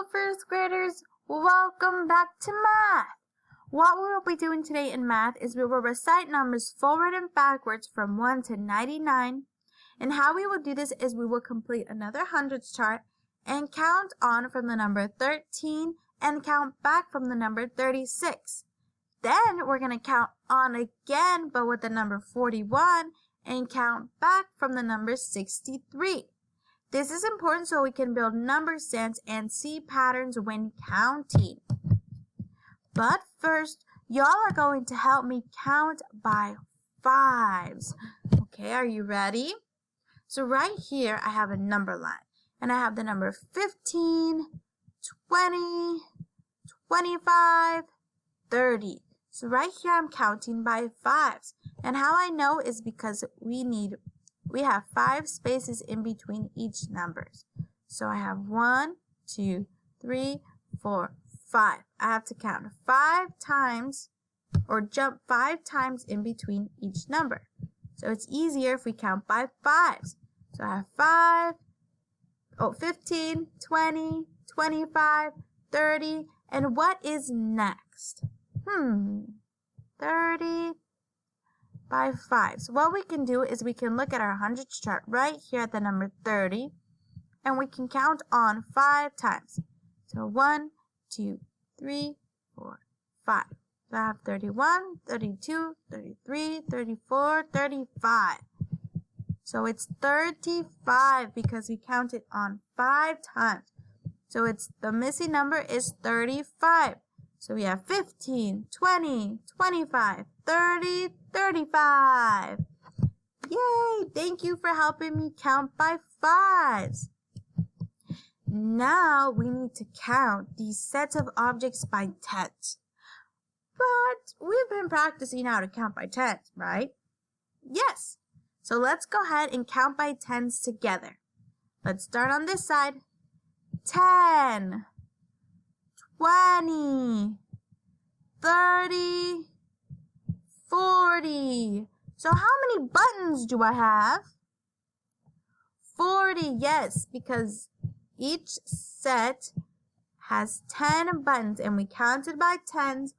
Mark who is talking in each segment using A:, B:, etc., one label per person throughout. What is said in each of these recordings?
A: Hello, first graders. Welcome back to math. What we will be doing today in math is we will recite numbers forward and backwards from 1 to 99. And how we will do this is we will complete another hundreds chart and count on from the number 13 and count back from the number 36. Then we're going to count on again, but with the number 41 and count back from the number 63. This is important so we can build number sense and see patterns when counting. But first, y'all are going to help me count by fives. Okay, are you ready? So right here, I have a number line. And I have the number 15, 20, 25, 30. So right here, I'm counting by fives. And how I know is because we have 5 spaces in between each numbers. So I have 1, 2, 3, 4, 5. I have to count 5 times or jump 5 times in between each number. So it's easier if we count by fives. So I have 15, 20, 25, 30. And what is next? 30 by 5. So what we can do is we can look at our hundreds chart right here at the number 30, and we can count on 5 times. So 1, 2, 3, 4, 5. So I have 31, 32, 33, 34, 35. So it's 35 because we counted on 5 times. So the missing number is 35. So we have 15, 20, 25, 30, 35. Yay! Thank you for helping me count by fives. Now we need to count these sets of objects by tens. But we've been practicing how to count by tens, right? Yes. So let's go ahead and count by tens together. Let's start on this side. 10, 20, 30, 40. So how many buttons do I have? 40, yes, because each set has 10 buttons and we counted by tens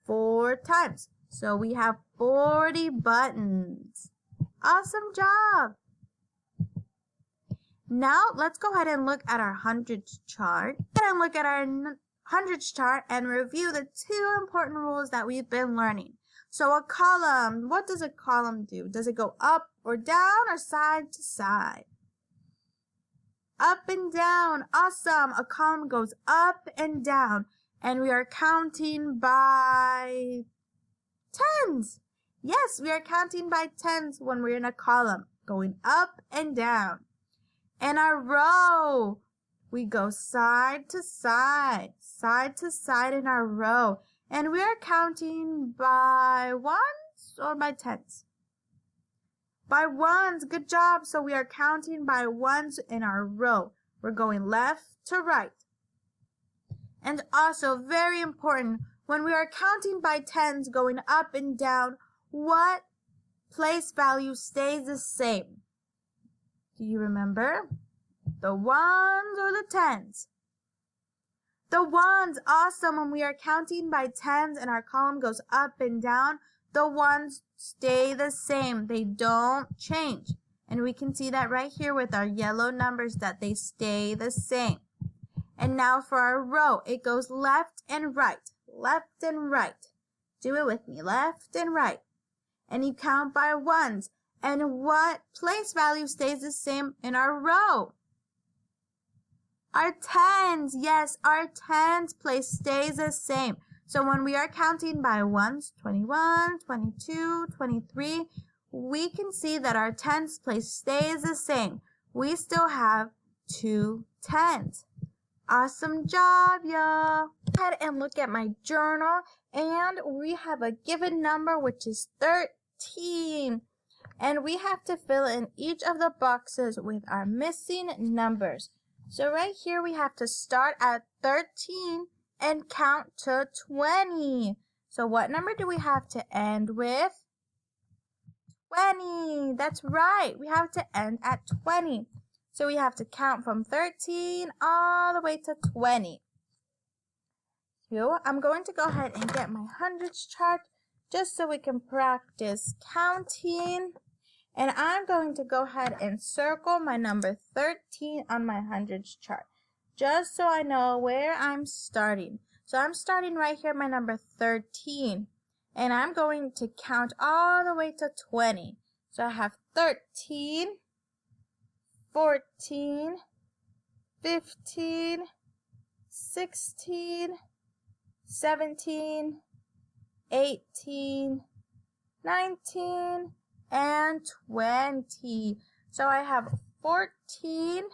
A: 4 times. So we have 40 buttons. Awesome job. Now let's go ahead and look at our hundreds chart. And look at our hundreds chart and review the 2 important rules that we've been learning. So a column, what does a column do? Does it go up or down or side to side? Up and down. Awesome. A column goes up and down. And we are counting by tens. Yes, we are counting by tens when we're in a column, going up and down. And our row, we go side to side in our row. And we are counting by ones or by tens? By ones. Good job. So we are counting by ones in our row. We're going left to right. And also, very important, when we are counting by tens going up and down, what place value stays the same? Do you remember? The ones or the tens? The ones. Awesome. When we are counting by tens and our column goes up and down, the ones stay the same. They don't change. And we can see that right here with our yellow numbers that they stay the same. And now for our row, it goes left and right. Left and right. Do it with me. Left and right. And you count by ones. And what place value stays the same in our row? Our tens. Yes, our tens place stays the same. So when we are counting by ones, 21, 22, 23, we can see that our tens place stays the same. We still have 2 tens. Awesome job, y'all. Go ahead and look at my journal. And we have a given number, which is 13. And we have to fill in each of the boxes with our missing numbers. So right here, we have to start at 13 and count to 20. So what number do we have to end with? 20. That's right. We have to end at 20. So we have to count from 13 all the way to 20. So I'm going to go ahead and get my hundreds chart just so we can practice counting. And I'm going to go ahead and circle my number 13 on my hundreds chart, just so I know where I'm starting. So I'm starting right here, my number 13, and I'm going to count all the way to 20. So I have 13, 14, 15, 16, 17, 18, 19, and 20. So I have 13,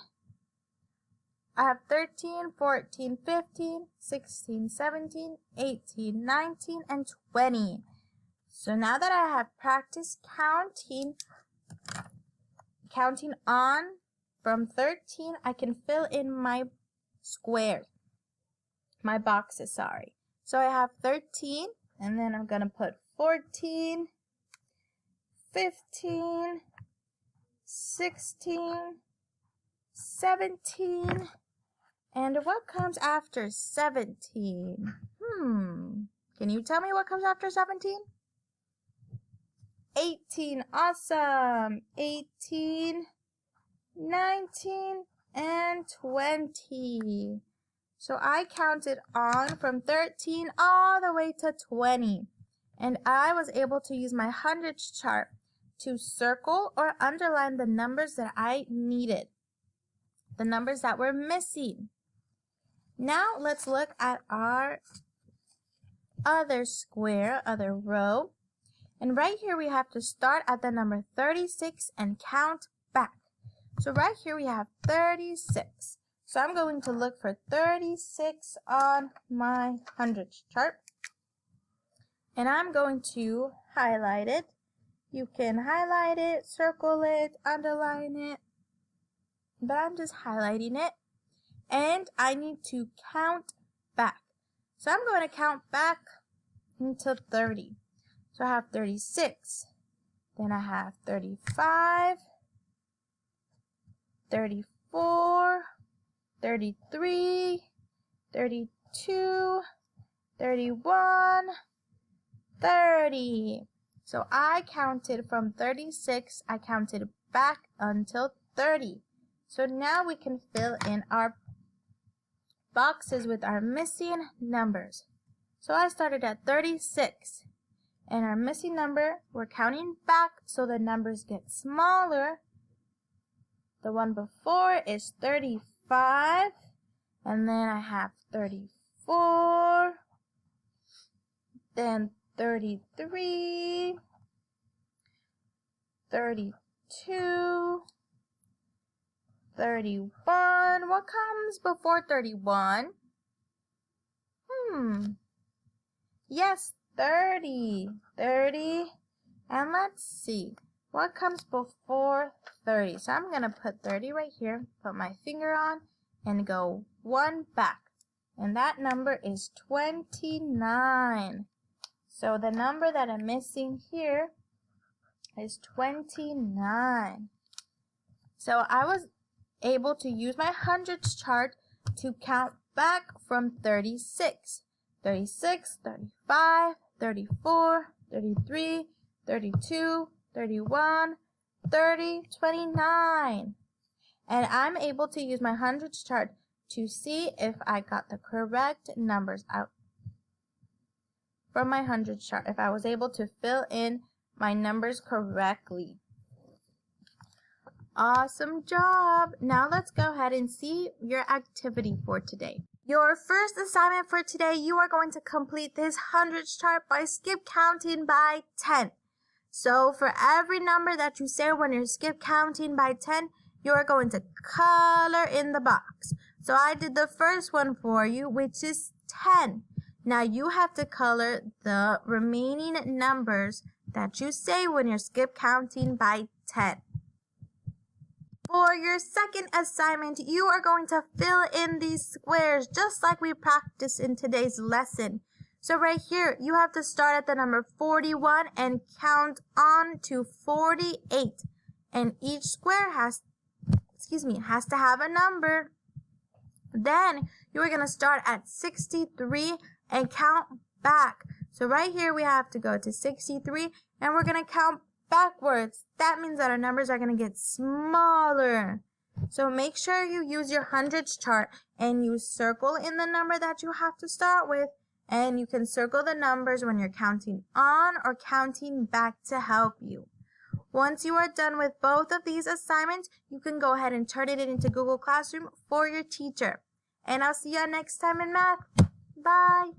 A: 14, 15, 16, 17, 18, 19, and 20. So now that I have practiced counting on from 13, I can fill in my squares, my boxes, sorry. So I have 13, and then I'm going to put 14, 15, 16, 17, and what comes after 17? Can you tell me what comes after 17? 18, awesome. 18, 19, and 20. So I counted on from 13 all the way to 20. And I was able to use my hundreds chart to circle or underline the numbers that I needed, the numbers that were missing. Now let's look at our other square, other row. And right here we have to start at the number 36 and count back. So right here we have 36. So I'm going to look for 36 on my hundreds chart. And I'm going to highlight it. You can highlight it, circle it, underline it, but I'm just highlighting it. And I need to count back. So I'm going to count back until 30. So I have 36. Then I have 35, 34, 33, 32, 31, 30. So I counted from 36, I counted back until 30. So now we can fill in our boxes with our missing numbers. So I started at 36, and our missing number, we're counting back so the numbers get smaller. The one before is 35, and then I have 34, then 33, 32, 31. What comes before 31? Yes, 30. 30. And let's see. What comes before 30? So I'm going to put 30 right here, put my finger on, and go one back. And that number is 29. So the number that I'm missing here is 29. So I was able to use my hundreds chart to count back from 36. 36, 35, 34, 33, 32, 31, 30, 29. And I'm able to use my hundreds chart to see if I got the correct numbers out from my hundreds chart, if I was able to fill in my numbers correctly. Awesome job! Now let's go ahead and see your activity for today. Your first assignment for today, you are going to complete this hundreds chart by skip counting by 10. So for every number that you say when you're skip counting by 10, you are going to color in the box. So I did the first one for you, which is 10. Now you have to color the remaining numbers that you say when you're skip counting by 10. For your second assignment, you are going to fill in these squares just like we practiced in today's lesson. So right here, you have to start at the number 41 and count on to 48. And each square has, has to have a number. Then you are going to start at 63 and count back. So right here we have to go to 63 and we're going to count backwards. That means that our numbers are going to get smaller. So make sure you use your hundreds chart and you circle in the number that you have to start with. And you can circle the numbers when you're counting on or counting back to help you. Once you are done with both of these assignments, you can go ahead and turn it into Google Classroom for your teacher. And I'll see you next time in math. Bye.